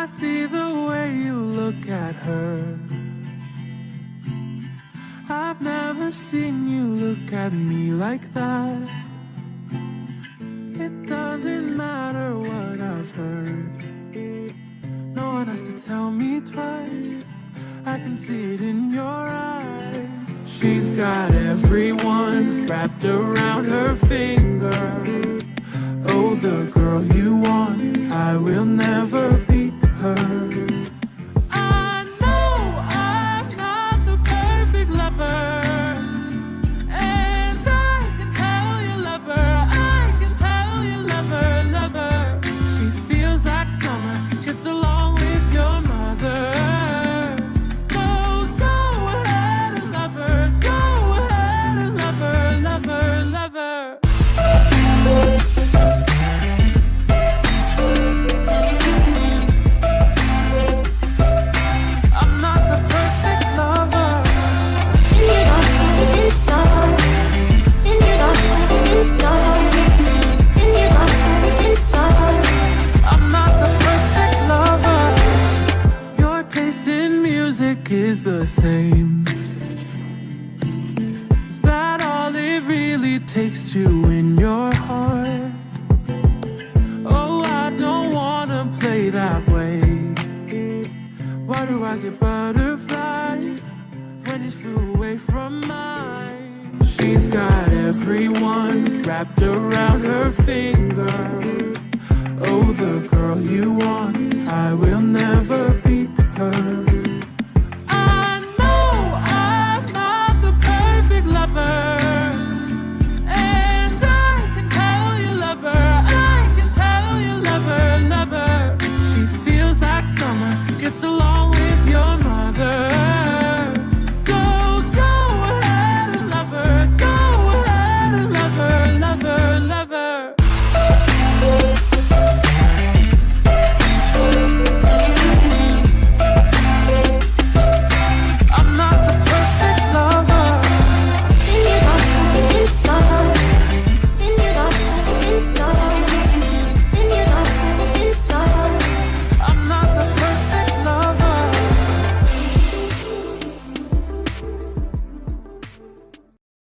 I see the way you look at her. I've never seen you look at me like that. It doesn't matter what I've heard. No one has to tell me twice. I can see it in your eyes. She's got everyone wrapped around her finger. Oh, the girl you want, I will never beat her. Is the same. Is that all it really takes to win your heart? Oh, I don't wanna play that way. Why do I get butterflies when you flew away from mine? She's got everyone wrapped around her finger. Oh, the girl you want, I will never